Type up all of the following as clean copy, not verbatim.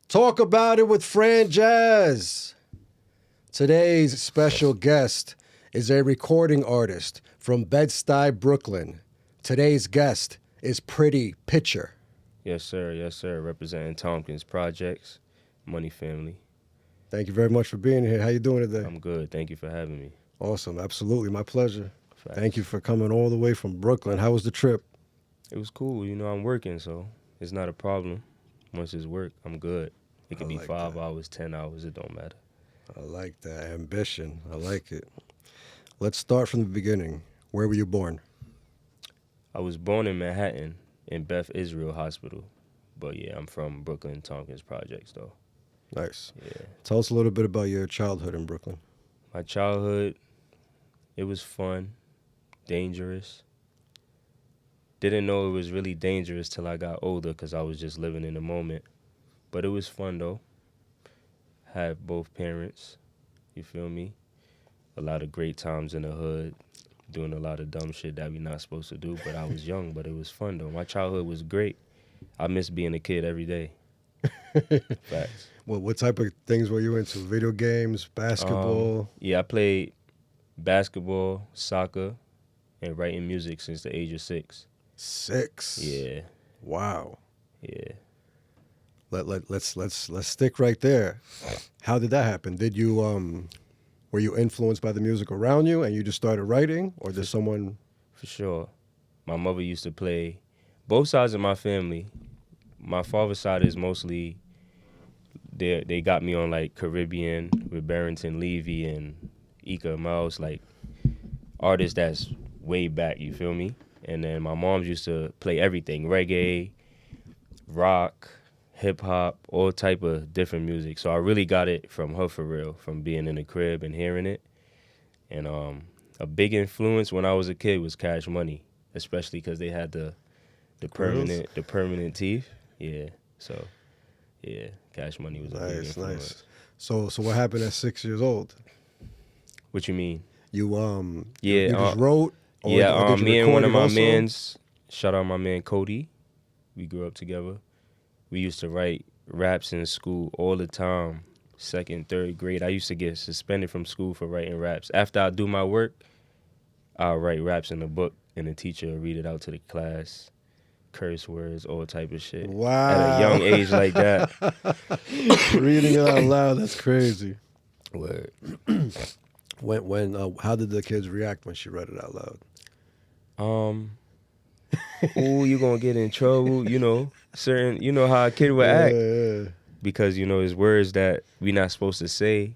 Talk about it with Franjez. Today's special guest is a recording artist from Bed-Stuy, Brooklyn. Today's guest is Pretty Pitcher. Yes, sir. Yes, sir. Representing Tompkins Projects, Money Family. Thank you very much for being here. How you doing today? I'm good. Thank you for having me. Awesome. Absolutely. My pleasure. Facts. Thank you for coming all the way from Brooklyn. How was the trip? It was cool. You know, I'm working, so it's not a problem. Once it's work, I'm good. It could be like 5 hours, 10 hours. It don't matter. I like that. Ambition. I like it. Let's start from the beginning. Where were you born? I was born in Manhattan in Beth Israel Hospital. But yeah, I'm from Brooklyn, Tompkins Projects, though. Nice. Yeah. Tell us a little bit about your childhood in Brooklyn. My childhood, it was fun, dangerous. Didn't know it was really dangerous till I got older because I was just living in the moment. But it was fun, though. Had both parents, you feel me? A lot of great times in the hood, doing a lot of dumb shit that we not supposed to do. But I was young, but it was fun, though. My childhood was great. I miss being a kid every day. Facts. Well, what type of things were you into? Video games, basketball? Yeah, I played basketball, soccer, and writing music since the age of 6. 6? Yeah, Wow. yeah. Let's stick right there. How did that happen? Did you were you influenced by the music around you and you just started writing, or did someone? For sure. My mother used to play both sides of my family. My father's side is mostly they got me on like Caribbean with Barrington Levy and Ika Mouse, like artists that's way back, you feel me? And then my mom used to play everything, reggae, rock, hip hop, all type of different music. So I really got it from her for real, from being in the crib and hearing it. And a big influence when I was a kid was Cash Money, especially because they had the permanent teeth. Yeah, so yeah, Cash Money was a big influence. Nice. So what happened at 6 years old? What you mean? You Yeah, just wrote. Or did you me and one of my also? mans, shout out my man Cody. We grew up together. We used to write raps in school all the time. 2nd, 3rd grade. I used to get suspended from school for writing raps. After I do my work, I'll write raps in a book, and the teacher will read it out to the class. Curse words, all type of shit. Wow. At a young age like that. Reading it out loud, that's crazy. Word. How did the kids react when she read it out loud? Ooh, you gonna get in trouble, you know how a kid would act. Yeah. Because, there's words that we not supposed to say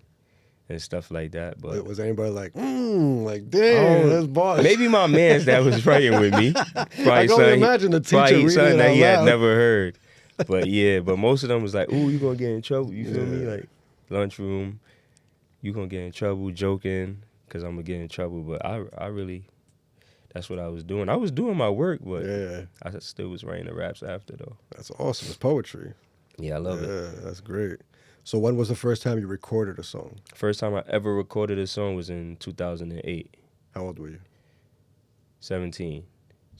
and stuff like that. But Was anybody like damn, that's boss? maybe my man's that was writing with me. Probably I can only imagine the teacher reading something it that out he had loud. never heard. But yeah, but most of them was like, ooh, you gonna get in trouble. You feel me? Like lunchroom, you gonna get in trouble, joking, because I'm gonna get in trouble. But I really, that's what I was doing. I was doing my work, but I still was writing the raps after, though. That's awesome. It's poetry. Yeah, I love it. Yeah, that's great. So when was the first time you recorded a song? First time I ever recorded a song was in 2008. How old were you? 17.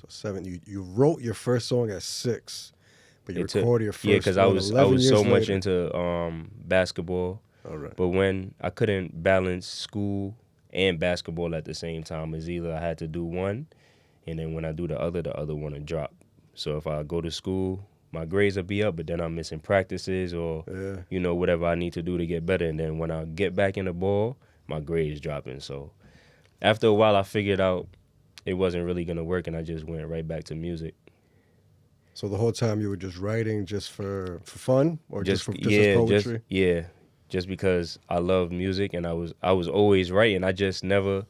So 7. You wrote your first song at 6, but you recorded your first. Yeah, because I was 11 years so much later. into basketball. All right. But when I couldn't balance school and basketball at the same time, it's either I had to do one, and then when I do the other one would drop. So if I go to school, my grades will be up, but then I'm missing practices or, whatever I need to do to get better. And then when I get back in the ball, my grades dropping. So after a while, I figured out it wasn't really going to work, and I just went right back to music. So the whole time you were just writing just for fun, or just as poetry? Just because I love music, and I was always writing. I just never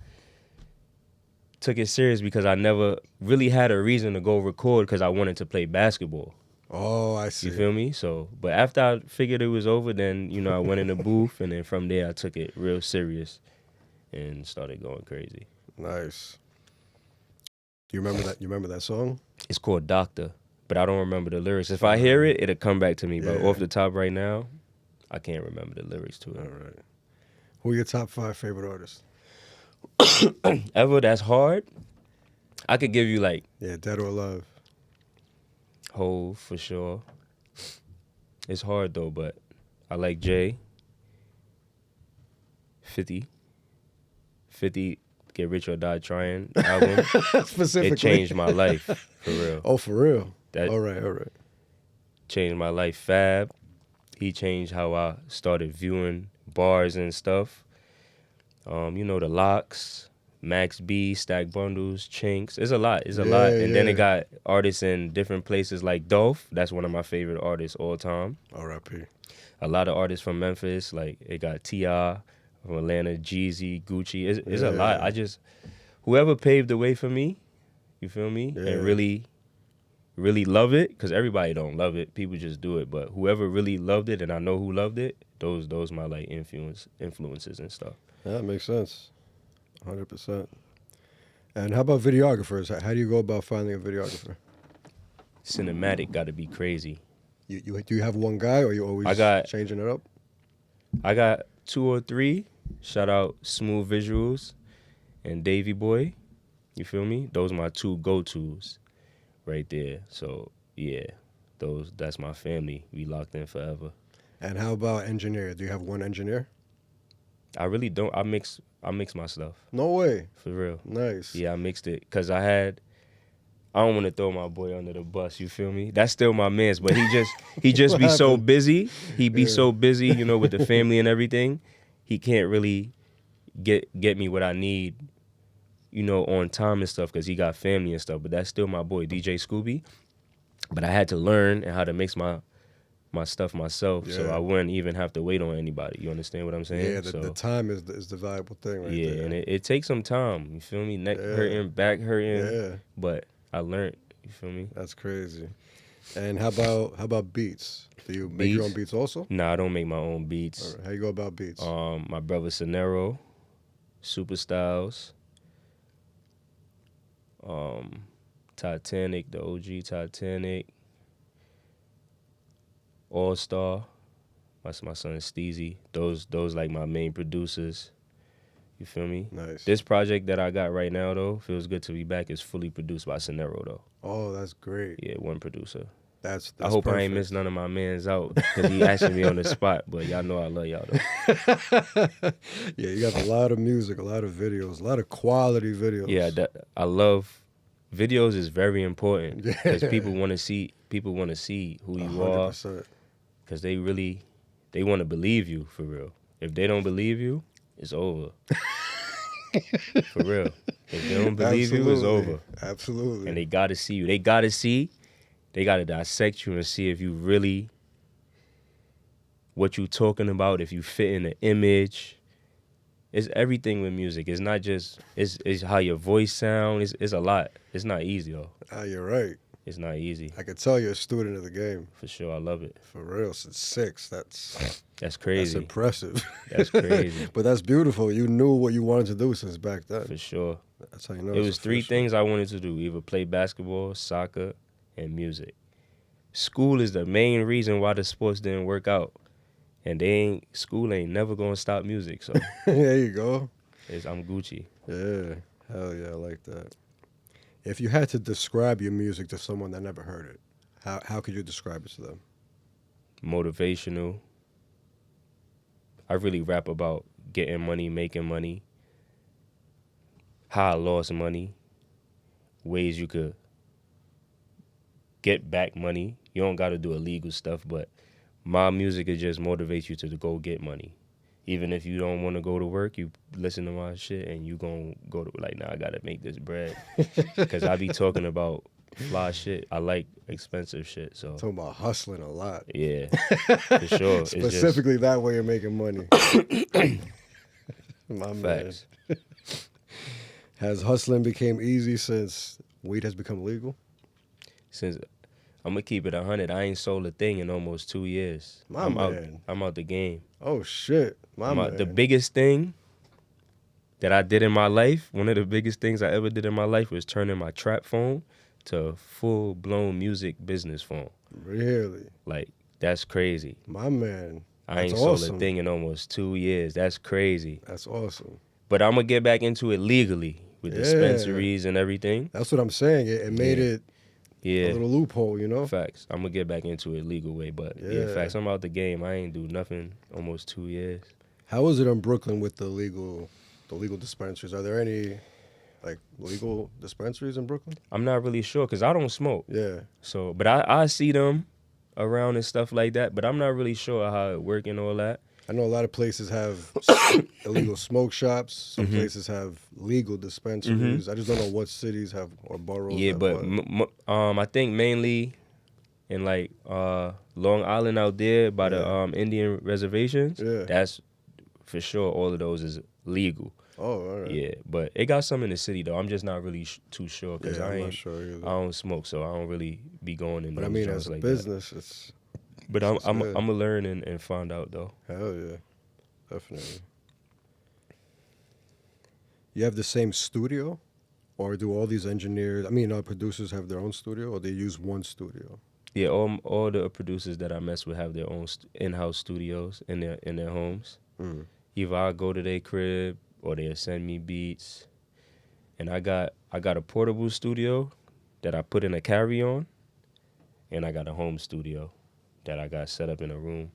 took it serious because I never really had a reason to go record because I wanted to play basketball. Oh, I see. You feel me? So, but after I figured it was over, then, I went in the booth, and then from there I took it real serious and started going crazy. Nice. Do you remember that? You remember that song? It's called Doctor, but I don't remember the lyrics. If I hear it, it'll come back to me. But off the top right now, I can't remember the lyrics to it. All right. Who are your top 5 favorite artists? Ever that's hard? I could give you like... Yeah, Dead or Alive. Hove, for sure. It's hard, though, but I like Jay. 50. 50 Get Rich or Die Trying album. Specifically. It changed my life, for real. Oh, for real? That All right. changed my life. Fab, he changed how I started viewing bars and stuff. You know, the Locks, Max B, Stack Bundles, Chinks. It's a lot. It's a lot. And then it got artists in different places like Dolph. That's one of my favorite artists all time. R.I.P. A lot of artists from Memphis. Like, it got T.I. from Atlanta, Jeezy, Gucci. It's a lot. Whoever paved the way for me, you feel me? Yeah. And really love it, because everybody don't love it. People just do it. But whoever really loved it, and I know who loved it, those my like influences and stuff. That makes sense. 100%. And how about videographers? How do you go about finding a videographer? Cinematic got to be crazy. Do you have one guy, or you always changing it up? I got 2 or 3. Shout out Smooth Visuals and Davy Boy. You feel me? Those are my 2 go-tos right there. So yeah, that's my family. We locked in forever. And how about engineer? Do you have one engineer? I really don't. I mix my stuff. No way. For real. Nice. Yeah, I mixed it because I don't want to throw my boy under the bus. You feel me? That's still my man's, but he just be so busy. He be so busy, you know, with the family and everything. He can't really get me what I need, you know, on time and stuff, because he got family and stuff. But that's still my boy, DJ Scooby. But I had to learn how to mix my stuff myself, so I wouldn't even have to wait on anybody. You understand what I'm saying? Yeah, the time is the valuable thing right there. Yeah, and it takes some time. You feel me? Neck hurting, back hurting. Yeah. But I learned. You feel me? That's crazy. And how about beats? Do you make your own beats also? Nah, I don't make my own beats. All right. How you go about beats? My brother Sonero, Super Styles, Titanic, the OG Titanic, All Star. That's my son Steezy. Those like my main producers. You feel me? Nice. This project that I got right now though, Feels Good to Be Back, is fully produced by Sonero though. Oh, that's great. Yeah, one producer. That's I hope perfect. I ain't missed none of my mans out, because he asking me on the spot. But y'all know I love y'all though. Yeah, you got a lot of music, a lot of videos, a lot of quality videos. Yeah, I love videos. Is very important because people want to see who you 100%. are, because they want to believe you for real. If they don't believe you, it's over. For real. If they don't believe you, it's over. Absolutely. And they got to see you. They got to dissect you and see if you really, what you talking about, if you fit in the image. It's everything with music. It's not just, it's how your voice sounds. It's a lot. It's not easy, though. You're right. It's not easy. I could tell you're a student of the game. For sure, I love it. For real, since 6, that's crazy. That's impressive. That's crazy. But that's beautiful. You knew what you wanted to do since back then. For sure. That's how you know. It was 3 things I wanted to do: either play basketball, soccer, and music. School is the main reason why the sports didn't work out, and school ain't never gonna stop music. So there you go. I'm Gucci. Yeah, hell yeah, I like that. If you had to describe your music to someone that never heard it, how could you describe it to them? Motivational. I really rap about getting money, making money, how I lost money, ways you could get back money. You don't got to do illegal stuff, but my music is just motivate you to go get money. Even if you don't want to go to work, you listen to my shit and you gonna go to, like, nah, I got to make this bread. Because I be talking about fly shit. I like expensive shit. So Talking about hustling a lot. yeah, for sure. Specifically that way you're making money. My Facts. man. Has hustling became easy since weed has become legal? Since I'm gonna keep it 100, I ain't sold a thing in almost 2 years. I'm out the game. Oh shit, man. The biggest thing that I did in my life, one of the biggest things I ever did in my life, was turning my trap phone to a full-blown music business phone. Really? Like, that's crazy. My man. I ain't sold a thing in almost 2 years. That's crazy. That's awesome. But I'm gonna get back into it legally with dispensaries and everything. That's what I'm saying. It made it Yeah. A little loophole, you know? Facts. I'm gonna get back into it legal way, but yeah, facts. I'm out the game. I ain't do nothing almost 2 years. How is it in Brooklyn with the legal dispensaries? Are there any like legal dispensaries in Brooklyn? I'm not really sure because I don't smoke. Yeah. So, but I see them around and stuff like that, but I'm not really sure how it work and all that. I know a lot of places have illegal smoke shops. Some places have legal dispensaries. I just don't know what cities have or boroughs. Yeah, have but what. I think mainly in like Long Island out there by the Indian reservations. Yeah. That's for sure. All of those is legal. Oh, all right. Yeah, but it got some in the city though. I'm just not really too sure because I'm I not ain't. sure either. I don't smoke, so I don't really be going in. But those I mean, joints as a like business, that. it's. But it's I'm good. gonna learn and find out though. Hell yeah, definitely. You have the same studio, or do all these engineers? I mean, producers have their own studio, or they use one studio? Yeah, all the producers that I mess with have their own in-house studios in their homes. Either I go to their crib or they'll send me beats. And I got a portable studio that I put in a carry-on, and I got a home studio that I got set up in a room.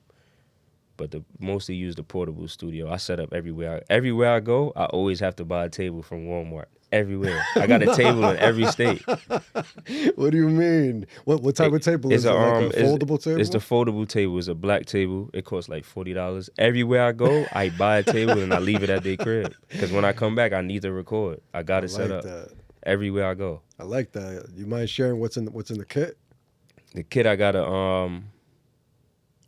But mostly use the portable studio. I set up everywhere. Everywhere I go, I always have to buy a table from Walmart. Everywhere. I got a table in every state. What do you mean? What type of table is it? Like a foldable table? It's the foldable table. It's a black table. It costs like $40. Everywhere I go, I buy a table and I leave it at their crib. Because when I come back, I need to record. I got it set up. That. Everywhere I go. I like that. You mind sharing what's in the kit? The kit, I got a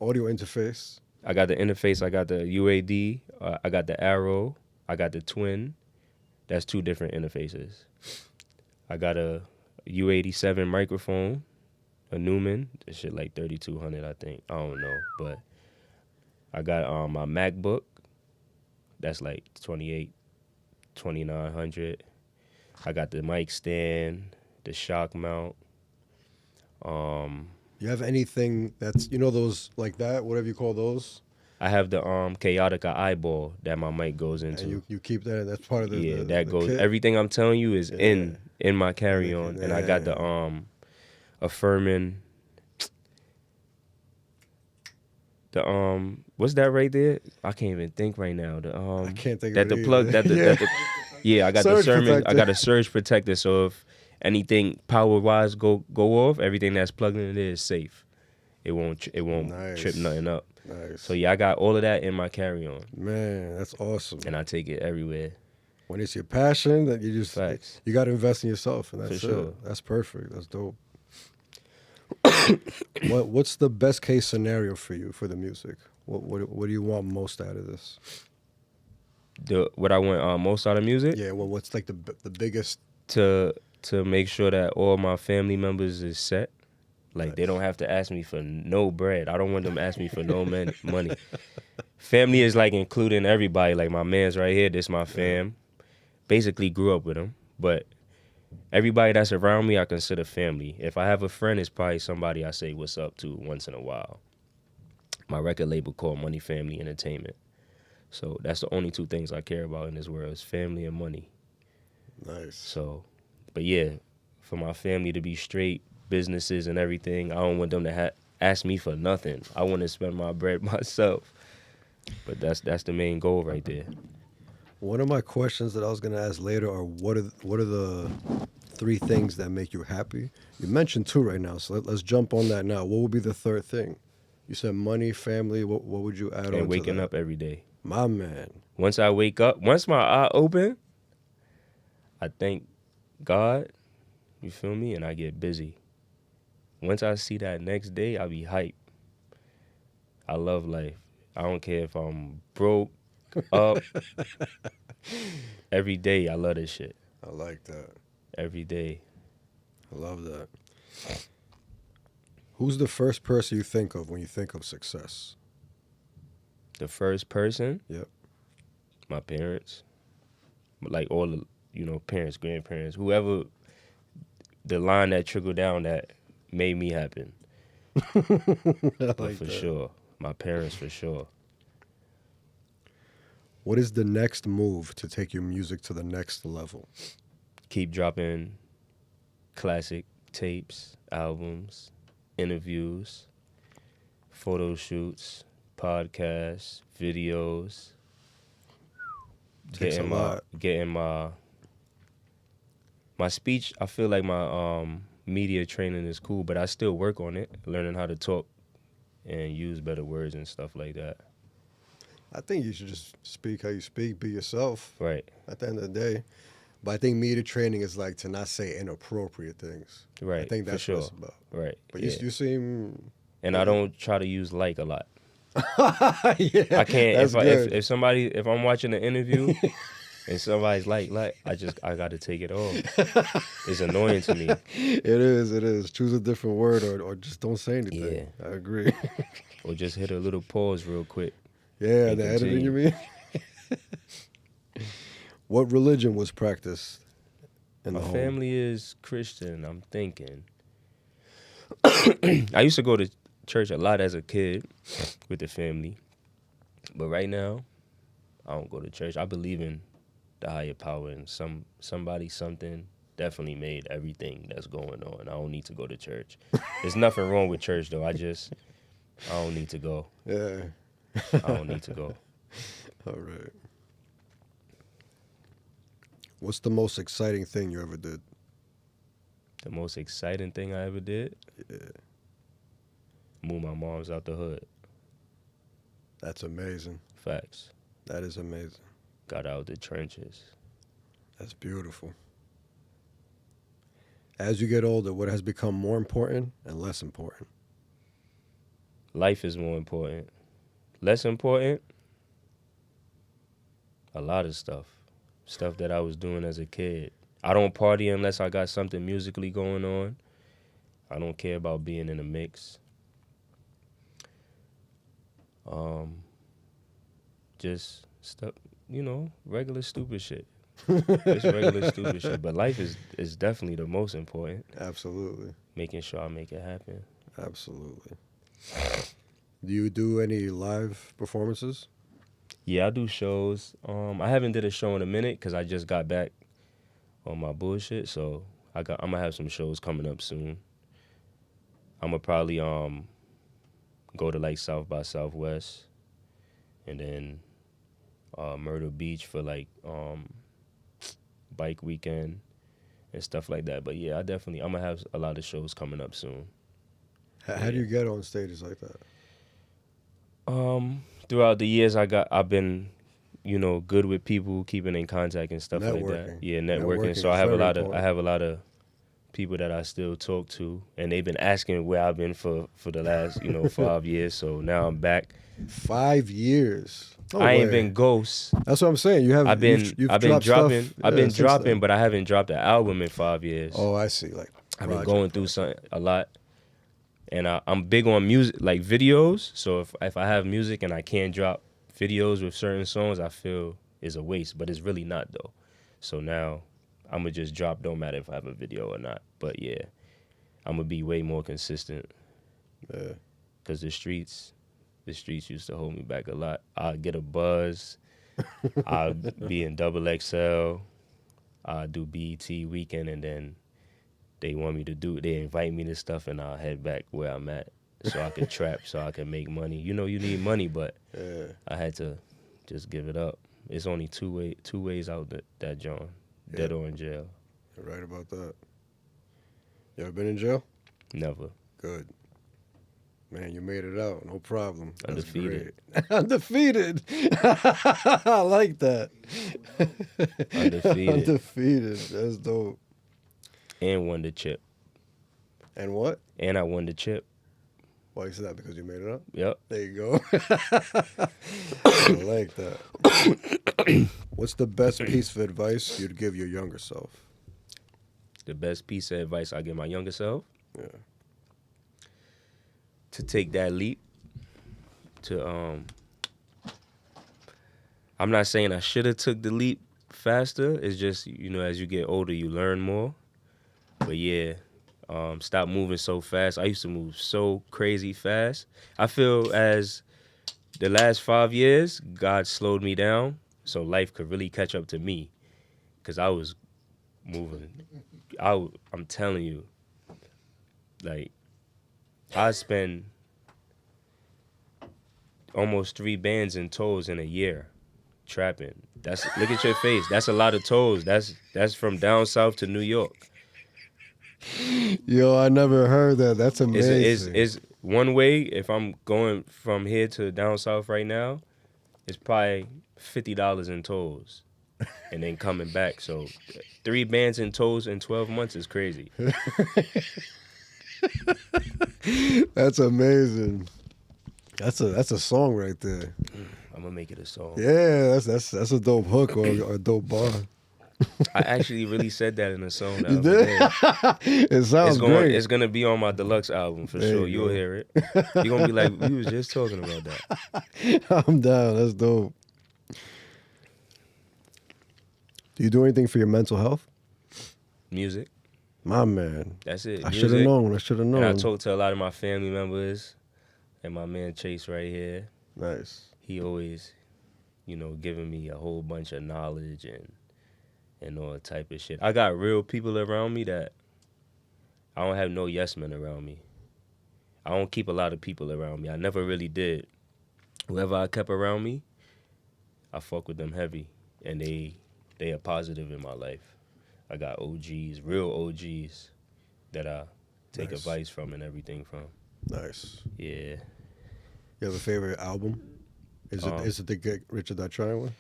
audio interface. I got the interface. I got the UAD. I got the Arrow. I got the Twin. That's 2 different interfaces. I got a U87 microphone, a Newman. That shit like 3200, I think. I don't know, but I got my MacBook. That's like 2900. I got the mic stand, the shock mount. You have anything that's those like that, whatever you call those? I have the Chaotica eyeball that my mic goes into. And you keep that, and that's part of the that the goes. kit? Everything I'm telling you is in my carry-on, and I got the a Furman. The what's that right there? I can't even think right now. The I can't think that of the it plug either. that the yeah, I got Surge the Sherman. protector. I got a surge protector, so if anything power wise go off, everything that's plugged in there is safe. It won't Nice. trip nothing up. Nice. So yeah, I got all of that in my carry-on, Man, that's awesome. and I take it everywhere. When it's your passion, that you just Facts. you got to invest in yourself, and that's For sure. it. That's perfect. That's dope. What's the best case scenario for you for the music? What do you want most out of this? What I want most out of music? Yeah. Well, what's like the biggest? To make sure that all my family members is set. Like, they don't have to ask me for no bread. I don't want them to ask me for no money. Family is like including everybody. Like my man's right here. This my fam. Basically grew up with him. But everybody that's around me, I consider family. If I have a friend, it's probably somebody I say what's up to once in a while. My record label called Money Family Entertainment. So that's the only 2 things I care about in this world is family and money. Nice. So, but yeah, for my family to be straight, businesses and everything, I don't want them to ask me for nothing. I want to spend my bread myself. But that's the main goal right there. One of my questions that I was going to ask later are what are the 3 things that make you happy? You mentioned 2 right now, so let's jump on that now. What would be the 3rd thing? You said money, family. What would you add on to that? And waking up every day. My man. Once I wake up, once my eye open, I thank God, you feel me, and I get busy. Once I see that next day, I be hype. I love life. I don't care if I'm broke, up. Every day, I love this shit. I like that. Every day. I love that. Who's the first person you think of when you think of success? The first person? Yep. My parents. Like all the, parents, grandparents, whoever, the line that trickled down that made me happen. But for sure. My parents for sure. What is the next move to take your music to the next level? Keep dropping classic tapes, albums, interviews, photo shoots, podcasts, videos. Takes a lot. Getting my speech. I feel like my media training is cool, but I still work on it, learning how to talk and use better words and stuff like that. I think you should just speak how you speak, be yourself. Right. At the end of the day. But I think media training is like to not say inappropriate things. Right. I think that's for sure. what it's about. Right. But yeah. you seem. And I don't try to use like a lot. Yeah, I can't. That's good. If I'm watching an interview and somebody's like, I got to take it off. It's annoying to me. It is. Choose a different word or just don't say anything. Yeah. I agree. Or just hit a little pause real quick. Yeah, the editing you mean? What religion was practiced in the My home? family is Christian, I'm thinking. I used to go to church a lot as a kid with the family. But right now, I don't go to church. I believe in the higher power and something definitely made everything that's going on. I don't need to go to church. There's nothing wrong with church though. I don't need to go. Yeah. I don't need to go. All right. What's the most exciting thing you ever did? The most exciting thing I ever did? Yeah. Move my moms out the hood. That's amazing. Facts. That is amazing. Got out the trenches. That's beautiful. As you get older, what has become more important and less important? Life is more important. Less important? A lot of stuff. Stuff that I was doing as a kid. I don't party unless I got something musically going on. I don't care about being in a mix. Just stuff, regular stupid shit. Just regular stupid shit. But life is definitely the most important. Absolutely. Making sure I make it happen. Absolutely. Do you do any live performances? Yeah, I do shows. I haven't did a show in a minute because I just got back on my bullshit. So I'm gonna have some shows coming up soon. I'm gonna probably go to like South by Southwest, and then Myrtle Beach for like bike weekend and stuff like that. But yeah, I'm gonna have a lot of shows coming up soon. How do you get on stages like that? Throughout the years, I've been, good with people, keeping in contact and stuff like that. Networking. Yeah, networking. So is I have very a lot of people that I still talk to, and they've been asking where I've been for the last 5 years. So now I'm back. 5 years. No I ain't way. been ghost. That's what I'm saying. You have. I've been dropped dropping. stuff, I've been since dropping, then. but I haven't dropped an album in 5 years. Oh, I see. Like I've been going through a lot, and I'm big on music, like videos. So if I have music and I can't drop videos with certain songs, I feel is a waste. But it's really not though. So now I'm gonna just drop. Don't matter if I have a video or not. But yeah, I'm gonna be way more consistent. Yeah. Cause the streets used to hold me back a lot. I'd get a buzz. I'd be in XXL. I'd do BET weekend, and then they invite me to stuff, and I'll head back where I'm at so I could trap, so I can make money. You need money, but Yeah. I had to just give it up. It's only two ways out that John, dead or in jail. You're right about that. You ever been in jail? Never. Good. Man, you made it out. No problem. That's Undefeated. great. Undefeated. I like that. Undefeated. Undefeated. That's dope. And won the chip. And what? And I won the chip. Why you said that? Because you made it up? Yep. There you go. I like that. What's the best piece of advice you'd give your younger self? The best piece of advice I give my younger self? Yeah. To take that leap. I'm not saying I should have took the leap faster. It's just, as you get older, you learn more. But yeah, stop moving so fast. I used to move so crazy fast. I feel as the last 5 years, God slowed me down so life could really catch up to me. Because I was moving. I'm telling you, Like, I spend almost 3 bands and toes in a year trapping. Look at your face. That's a lot of toes. That's from down south to New York. Yo, I never heard that. That's amazing. Is one way, if I'm going from here to down south right now, it's probably $50 in tolls, and then coming back. So 3 bands in tolls in 12 months is crazy. That's amazing. That's a song right there. I'm gonna make it a song. Yeah, that's a dope hook or a dope bar. I actually really said that in a song. You did? It sounds great. It's gonna be on my deluxe album for There sure. you You'll go. hear it. You're gonna be like, we was just talking about that. I'm down. That's dope. Do you do anything for your mental health? Music. My man. That's it. I should have known. I should have known. And I talked to a lot of my family members, and my man Chase right here. Nice. He always, giving me a whole bunch of knowledge and all type of shit. I got real people around me that I don't have no yes men around me. I don't keep a lot of people around me. I never really did. Whoever I kept around me, I fuck with them heavy, and they are positive in my life. I got OGs, real OGs, that I take Nice. advice from and everything from. Nice. Yeah. You have a favorite album? Is it the Get Rich or Die Trying one?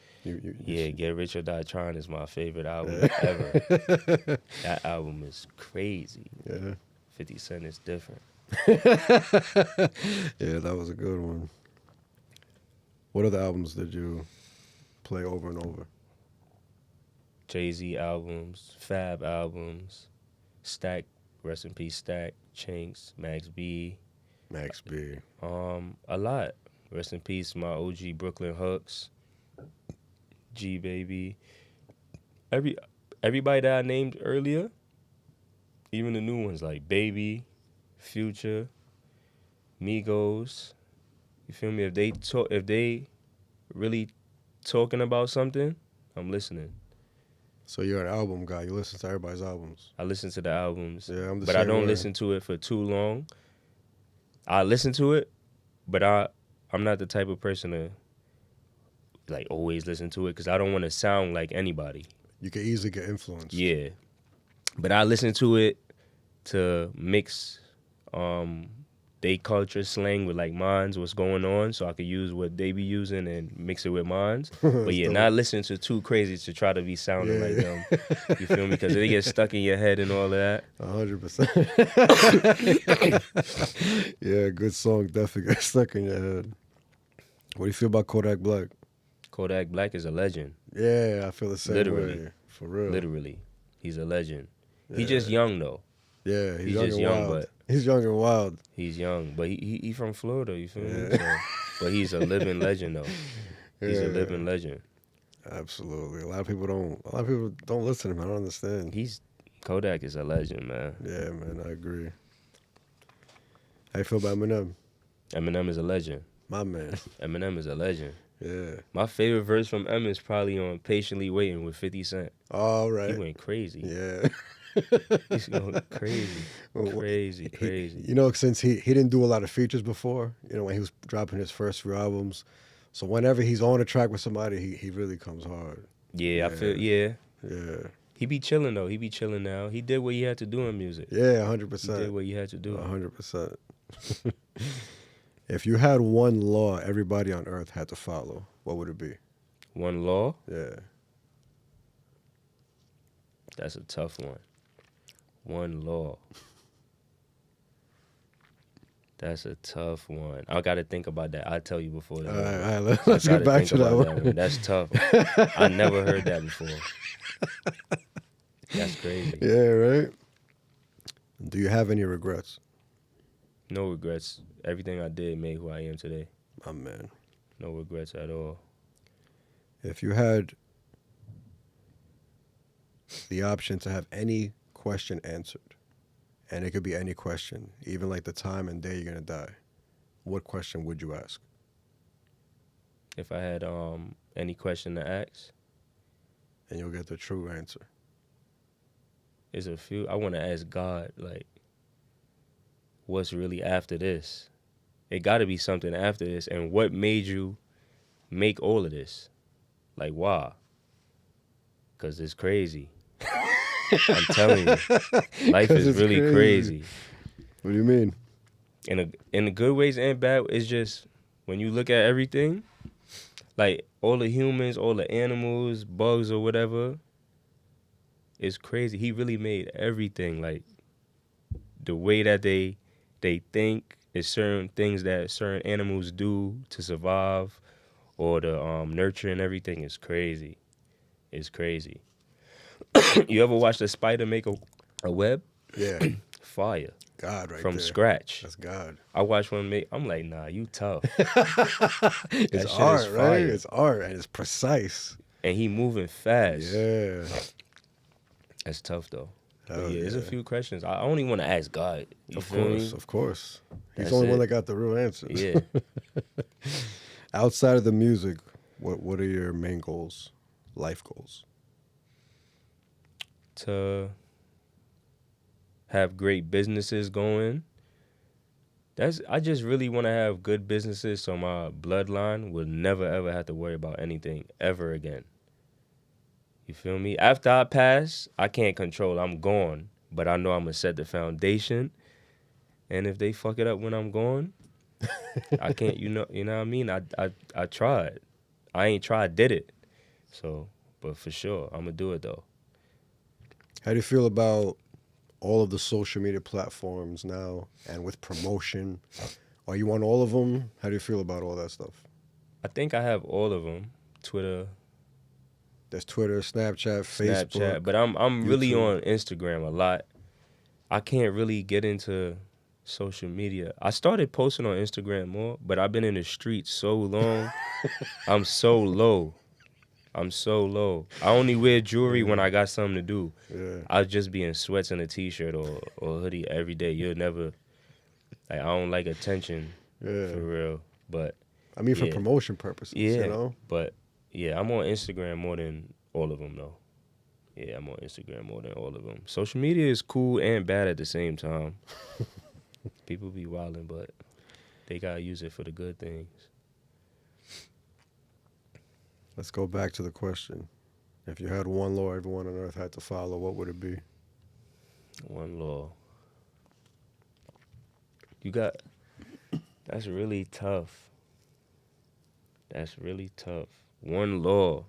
Yeah, Get Rich or Die Trying is my favorite album ever. That album is crazy. Yeah. 50 Cent is different. Yeah, that was a good one. What other albums did you play over and over? Jay-Z albums, Fab albums, Stack, rest in peace, Stack, Chinks, Max B. Max B. A lot. Rest in peace, my OG Brooklyn Hooks, G Baby. Everybody that I named earlier, even the new ones like Baby, Future, Migos. You feel me? If they really talking about something, I'm listening. So you're an album guy. You listen to everybody's albums. I listen to the albums, Yeah, I'm the but I same don't way. listen to it for too long. I listen to it, but I'm not the type of person to like always listen to it because I don't want to sound like anybody. You can easily get influenced. Yeah, but I listen to it to mix they culture slang with like mine's, what's going on, so I could use what they be using and mix it with mine's. But yeah, dope. not listen to too crazy to try to be sounding like them. You feel me? Because they get stuck in your head and all of that. 100%. Yeah, good song definitely got stuck in your head. What do you feel about Kodak Black? Kodak Black is a legend. Yeah, I feel the same Literally. way. For real. Literally. He's a legend. Yeah. He's just young though. Yeah, He's young just and young, wild. but He's young and wild. he's young. But he from Florida, you feel me? Yeah. So, but he's a living legend though. He's a Yeah. living legend. Absolutely. A lot of people don't listen to him. I don't understand. Kodak is a legend, man. Yeah, man, I agree. How you feel about Eminem? Eminem is a legend. My man. Eminem is a legend. Yeah. My favorite verse from Em is probably on Patiently Waiting with 50 Cent. All right. He went crazy. Yeah. He's going crazy. Crazy. You know, since he didn't do a lot of features before, when he was dropping his first few albums, so whenever he's on a track with somebody, he really comes hard. Yeah, I feel, yeah. Yeah. He be chilling, though. He be chilling now. He did what he had to do in music. Yeah, He 100%. did what he had to do. 100%. If you had one law everybody on Earth had to follow, what would it be? One law? Yeah. That's a tough one. One law. That's a tough one. I got to think about that. I'll tell you before that. All right, let's get back to that one. That's tough. I never heard that before. That's crazy. Yeah, right? Do you have any regrets? No regrets. Everything I did made who I am today. My man. No regrets at all. If you had the option to have any question answered, and it could be any question, even like the time and day you're going to die, what question would you ask? If I had any question to ask, And you'll get the true answer. there's a few. I want to ask God, like, what's really after this. It got to be something after this. And what made you make all of this? Like, why? Because it's crazy. I'm telling you. Life 'Cause is it's really crazy. What do you mean? In the good ways and bad, it's just when you look at everything, like all the humans, all the animals, bugs or whatever, it's crazy. He really made everything. Like the way that they think is certain things that certain animals do to survive or to nurture and everything is crazy. It's crazy. You ever watch a spider make a web? Yeah. Fire. God right From there. scratch. That's God. I watched one make. I'm like, nah, you tough. It's shit art, is right? fire. It's art, and it's precise. And he moving fast. Yeah. That's tough though. Hell But yeah, there's a yeah. few questions. I only want to ask God. You Of feel course, me? of course. He's That's the only one it. that got the real answers. Yeah. Outside of the music, what are your main goals, life goals? To have great businesses going. I just really want to have good businesses so my bloodline will never ever have to worry about anything ever again. You feel me? After I pass, I can't control. I'm gone. But I know I'm going to set the foundation. And if they fuck it up when I'm gone, I can't, you know what I mean? I tried. I ain't tried, did it. So, but for sure, I'm going to do it though. How do you feel about all of the social media platforms now and with promotion? Are you on all of them? How do you feel about all that stuff? I think I have all of them. Twitter, There's Twitter, Snapchat, Facebook. Snapchat, but I'm really YouTube. on Instagram a lot. I can't really get into social media. I started posting on Instagram more, but I've been in the streets so long. I'm so low. I only wear jewelry when I got something to do. Yeah. I'll just be in sweats and a t-shirt or hoodie every day. You'll never, like, I don't like attention Yeah. for real. But I mean, for yeah. promotion purposes, yeah, you know? but yeah, I'm on Instagram more than all of them though. Yeah, I'm on Instagram more than all of them. Social media is cool and bad at the same time. People be wilding, but they gotta use it for the good things. Let's go back to the question. If you had one law everyone on earth had to follow, what would it be? One law. That's really tough. One law,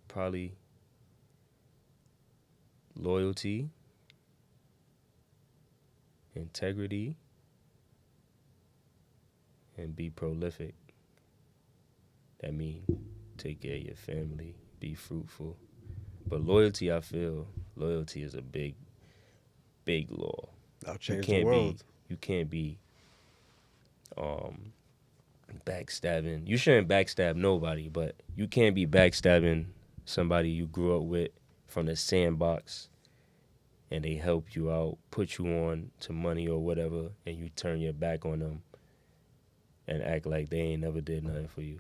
probably loyalty, integrity, and be prolific. That means take care of your family, be fruitful. But loyalty, I feel, loyalty is a big law. That'll change the world. You can't be backstabbing. You shouldn't backstab nobody, but you can't be backstabbing somebody you grew up with from the sandbox and they help you out, put you on to money or whatever, and you turn your back on them and act like they ain't never did nothing for you.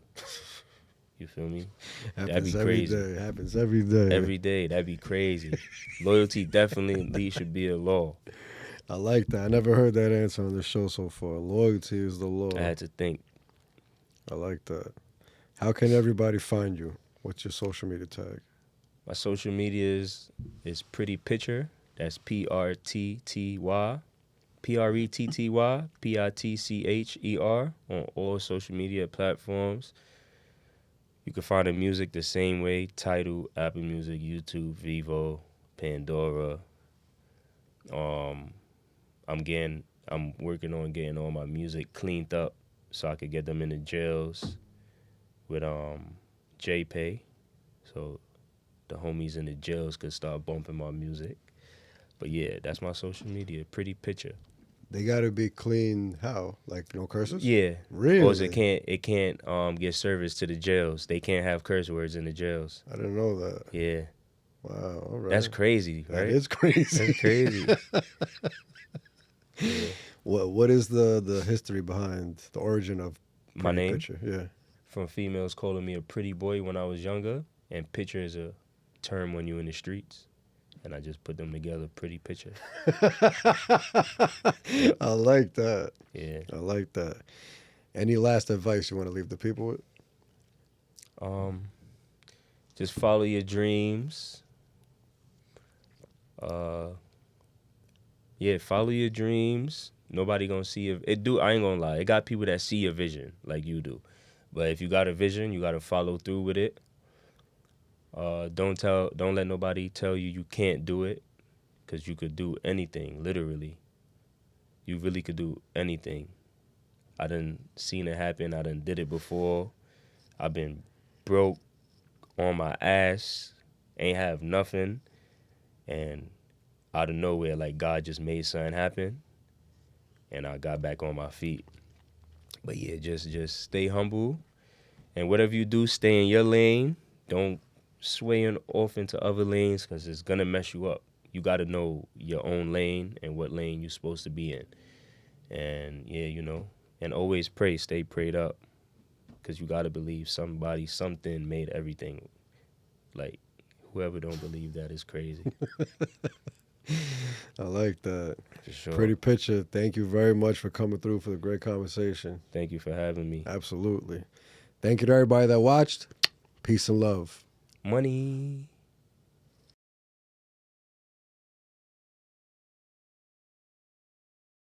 You feel me? That'd be crazy. Happens every day. Every day, that'd be crazy. Loyalty definitely should be a law. I like that. I never heard that answer on the show so far. Loyalty is the law. I had to think. I like that. How can everybody find you? What's your social media tag? My social media is Pretty Picture. That's PRTTY, PRETTY, PITCHER on all social media platforms. You can find the music the same way: Tidal, Apple Music, YouTube, Vivo, Pandora. I'm working on getting all my music cleaned up so I could get them in the jails with JPay, so the homies in the jails could start bumping my music. But yeah, that's my social media. Pretty Picture. They gotta be clean. How? Like no curses? Yeah. Really? Or it can't get service to the jails. They can't have curse words in the jails. I didn't know that. Yeah. Wow. All right. That's crazy, right? That is crazy. That's crazy. Yeah. What is the history behind the origin of My Pretty name? Picture? Yeah. From females calling me a pretty boy when I was younger, and picture is a term when you're in the streets. and I just put them together. Pretty picture. I like that. Yeah. I like that. Any last advice you want to leave the people with? Just follow your dreams. Yeah, follow your dreams. Nobody gonna see it. I ain't gonna lie. It got people that see your vision like you do. But if you got a vision, you gotta follow through with it. Don't let nobody tell you can't do it, because you could do anything, literally. You really could do anything. I done seen it happen. I done did it before. I've been broke, on my ass, ain't have nothing, and out of nowhere, like, God just made something happen, and I got back on my feet. But yeah, just stay humble, and whatever you do, stay in your lane. Don't sway off into other lanes, because it's gonna mess you up. You gotta know your own lane and what lane you're supposed to be in. And yeah, and always pray, stay prayed up, because you gotta believe something made everything. Like, whoever don't believe that is crazy. I like that. For sure. Pretty picture. Thank you very much for coming through for the great conversation. Thank you for having me. Absolutely. Thank you to everybody that watched. Peace and love. Money.